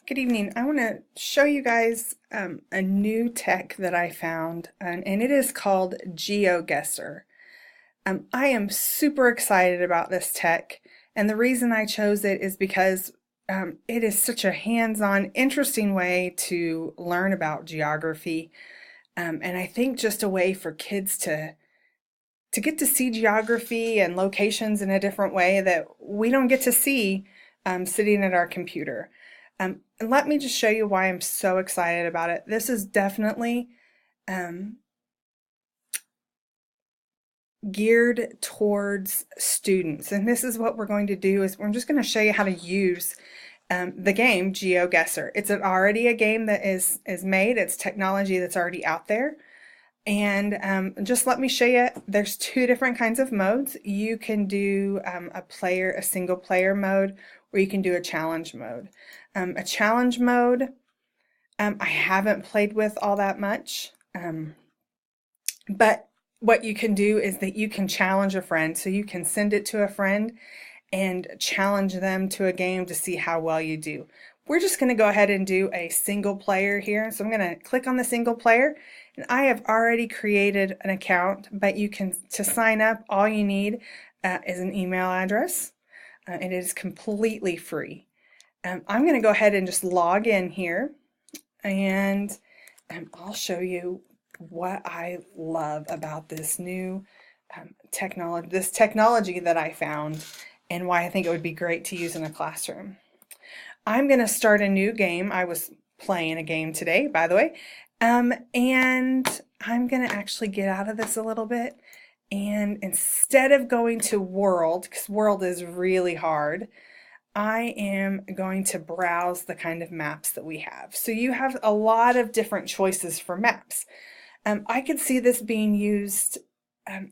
Good evening. I want to show you guys a new tech that I found, and it is called Geoguessr. I am super excited about this tech, and the reason I chose it is because it is such a hands-on, interesting way to learn about geography, and I think just a way for kids to get to see geography and locations in a different way that we don't get to see sitting at our computer. And let me just show you why I'm so excited about it. This is definitely um, geared towards students. And this is what we're going to do is we're just going to show you how to use the game Geoguessr. It's already a game that is made. It's technology that's already out there. And just let me show you, there's two different kinds of modes. You can do a single player mode, or you can do a challenge mode. A challenge mode, I haven't played with all that much, but what you can do is that you can challenge a friend. So you can send it to a friend and challenge them to a game to see how well you do. We're just going to go ahead and do a single player here. So I'm going to click on the single player, and I have already created an account, but to sign up, all you need is an email address. It is completely free. I'm going to go ahead and just log in here, and I'll show you what I love about this new technology that I found, and why I think it would be great to use in a classroom. I'm going to start a new game. I was playing a game today, by the way, and I'm going to actually get out of this a little bit, and instead of going to world, because world is really hard, I am going to browse the kind of maps that we have. So you have a lot of different choices for maps. I could see this being used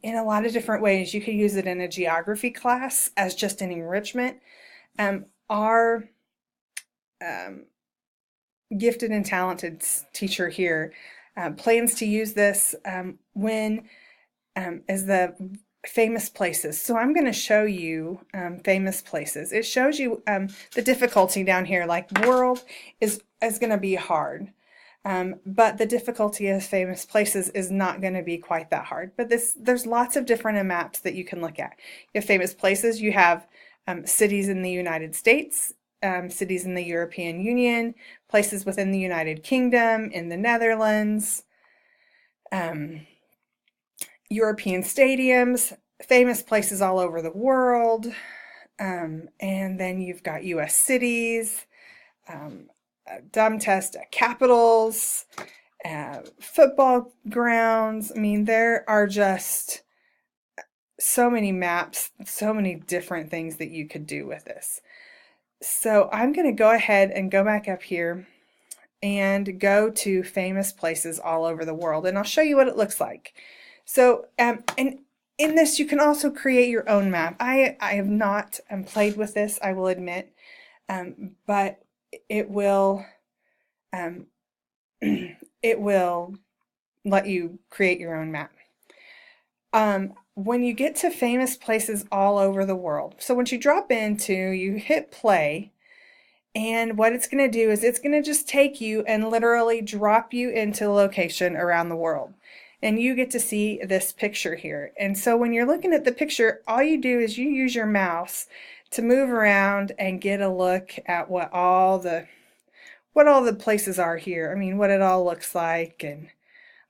in a lot of different ways. You could use it in a geography class as just an enrichment. Our gifted and talented teacher here plans to use this when as the famous places. So I'm going to show you famous places. It shows you the difficulty down here, like world is going to be hard. But the difficulty of famous places is not going to be quite that hard. But there's lots of different maps that you can look at. You have famous places, you have cities in the United States, cities in the European Union, places within the United Kingdom, in the Netherlands, European stadiums, famous places all over the world, and then you've got US cities, dumb test capitals, football grounds. I mean, there are just so many maps, so many different things that you could do with this. So I'm going to go ahead and go back up here and go to famous places all over the world, and I'll show you what it looks like. So, and in this, you can also create your own map. I have not played with this, I will admit, but it will it will let you create your own map. When you get to famous places all over the world, so once you drop into, you hit play, and what it's going to do is it's going to just take you and literally drop you into a location around the world. And you get to see this picture here. And so when you're looking at the picture, all you do is you use your mouse to move around and get a look at what all the places are here. I mean, what it all looks like, and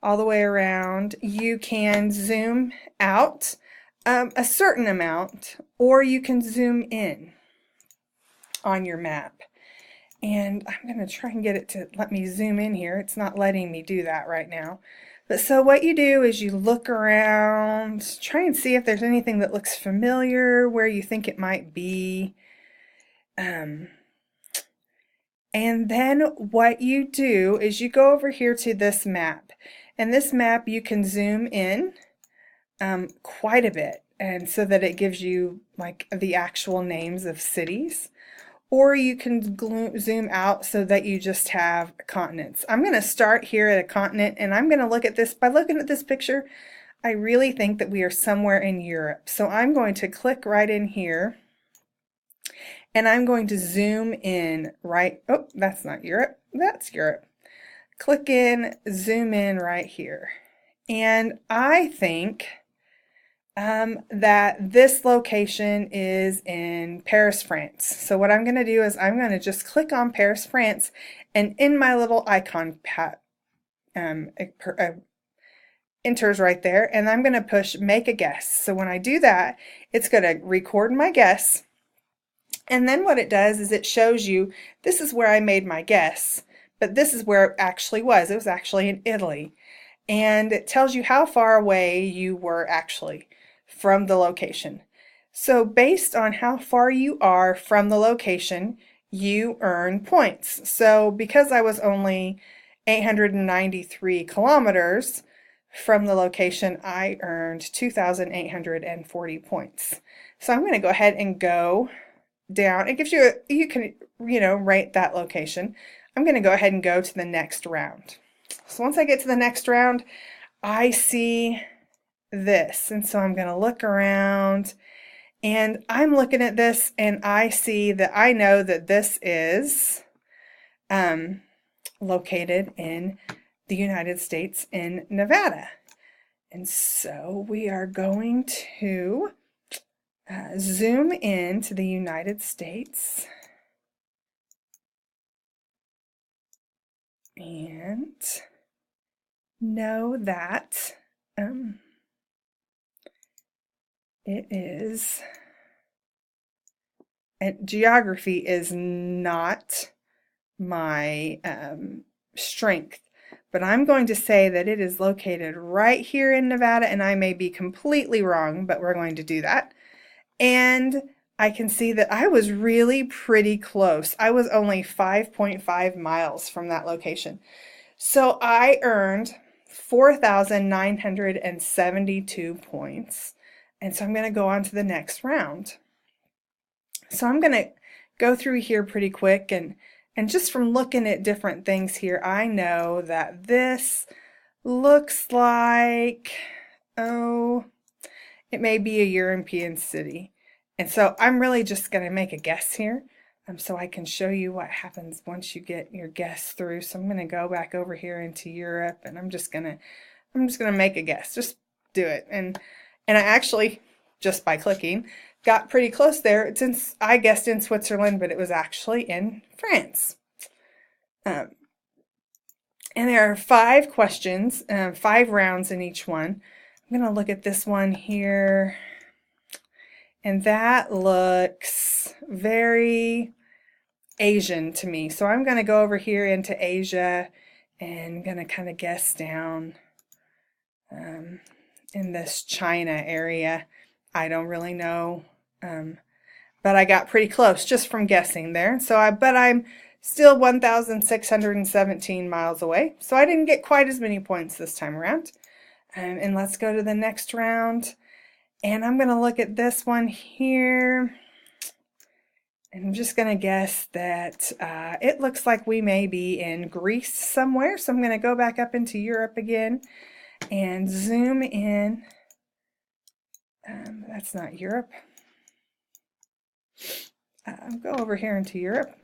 all the way around. You can zoom out a certain amount, or you can zoom in on your map. And I'm going to try and get it to let me zoom in here. It's not letting me do that right now. But so what you do is you look around, try and see if there's anything that looks familiar, where you think it might be. And then what you do is you go over here to this map. And this map you can zoom in quite a bit, and so that it gives you like the actual names of cities. Or you can zoom out so that you just have continents. I'm going to start here at a continent, and I'm going to look at this. By looking at this picture, I really think that we are somewhere in Europe. So I'm going to click right in here, And I'm going to zoom in right, oh, that's not Europe, that's Europe. Click in, zoom in right here. And I think that this location is in Paris, France. So what I'm going to do is I'm going to just click on Paris, France, and in my little icon it enters right there, and I'm going to push make a guess. So when I do that, it's going to record my guess, and then what it does is it shows you this is where I made my guess, but this is where it actually was. It was actually in Italy, and it tells you how far away you were actually from the location. So based on how far you are from the location, you earn points. So because I was only 893 kilometers from the location, I earned 2,840 points. So I'm going to go ahead and go down. It gives you, you can, rate that location. I'm going to go ahead and go to the next round. So once I get to the next round, I see this. And so I'm going to look around, and I'm looking at this, and I see that I know that this is located in the United States in Nevada. And so we are going to zoom in to the United States and know that it is, and geography is not my strength, but I'm going to say that it is located right here in Nevada, and I may be completely wrong, but we're going to do that. And I can see that I was really pretty close. I was only 5.5 miles from that location. So I earned 4,972 points. And so I'm going to go on to the next round. So I'm going to go through here pretty quick, and just from looking at different things here, I know that this looks like, oh, it may be a European city. And so I'm really just going to make a guess here, so I can show you what happens once you get your guess through. So I'm going to go back over here into Europe, and I'm just going to make a guess. Just do it. And I actually, just by clicking, got pretty close there. Since I guessed in Switzerland, but it was actually in France. And there are 5 questions, 5 rounds in each one. I'm going to look at this one here, and that looks very Asian to me. So I'm going to go over here into Asia and going to kind of guess down in this China area. I don't really know, but I got pretty close just from guessing there. So but I'm still 1,617 miles away, so I didn't get quite as many points this time around. And let's go to the next round, and I'm going to look at this one here, and I'm just going to guess that it looks like we may be in Greece somewhere. So I'm going to go back up into Europe again and zoom in. That's not Europe. Go over here into Europe.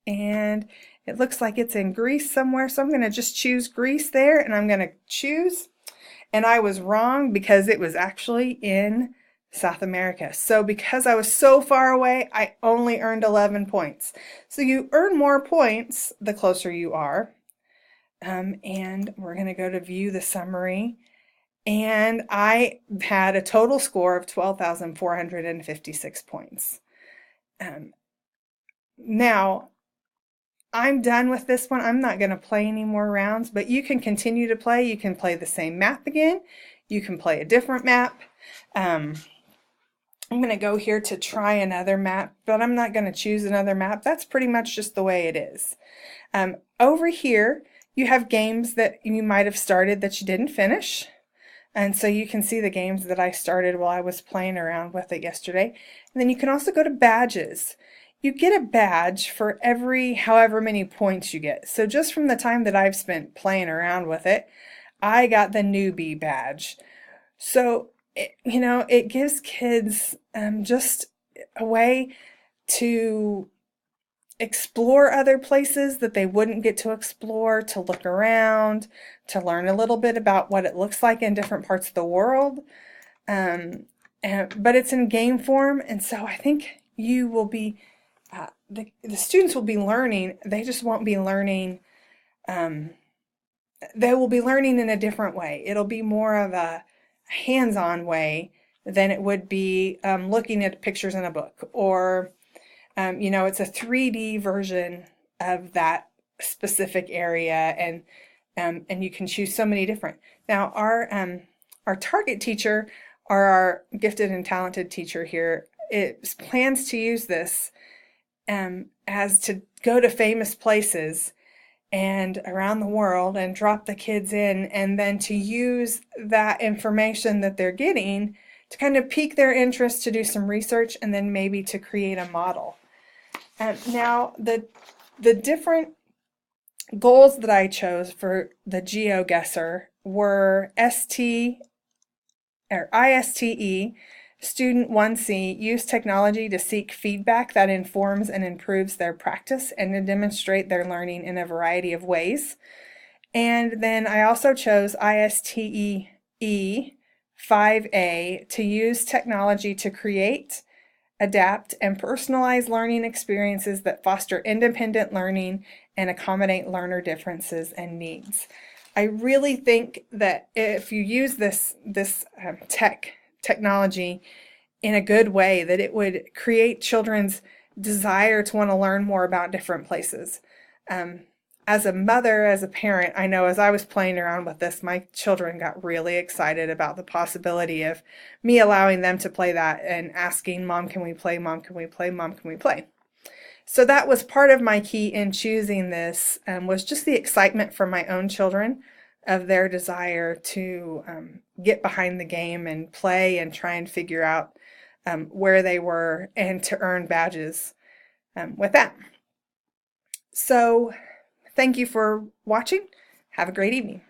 And it looks like it's in Greece somewhere, so I'm going to just choose Greece there, and I'm going to choose, and I was wrong because it was actually in South America. So because I was so far away, I only earned 11 points. So you earn more points the closer you are. And we're going to go to view the summary, and I had a total score of 12,456 points. Now, I'm done with this one. I'm not going to play any more rounds, but you can continue to play. You can play the same map again. You can play a different map. I'm going to go here to try another map, but I'm not going to choose another map. That's pretty much just the way it is. Over here, you have games that you might have started that you didn't finish. And so you can see the games that I started while I was playing around with it yesterday. And then you can also go to badges. You get a badge for every however many points you get. So just from the time that I've spent playing around with it, I got the newbie badge. So it gives kids just a way to explore other places that they wouldn't get to explore, to look around, to learn a little bit about what it looks like in different parts of the world. But it's in game form, and so I think you will be, the students will be learning, they just won't be learning, they will be learning in a different way. It'll be more of a hands-on way than it would be looking at pictures in a book, or it's a 3D version of that specific area, and you can choose so many different. Now, our target teacher, or our gifted and talented teacher here, it plans to use this as to go to famous places and around the world and drop the kids in, and then to use that information that they're getting to kind of pique their interest, to do some research, and then maybe to create a model. Now, the different goals that I chose for the Geoguessr were ISTE, Student 1C, use technology to seek feedback that informs and improves their practice and to demonstrate their learning in a variety of ways. And then I also chose ISTE 5A, to use technology to create, adapt, and personalize learning experiences that foster independent learning and accommodate learner differences and needs. I really think that if you use this technology in a good way, that it would create children's desire to want to learn more about different places. As a mother, as a parent, I know as I was playing around with this, my children got really excited about the possibility of me allowing them to play that and asking, Mom, can we play? Mom, can we play? Mom, can we play? So that was part of my key in choosing this, was just the excitement from my own children of their desire to get behind the game and play and try and figure out where they were, and to earn badges with that. So thank you for watching. Have a great evening.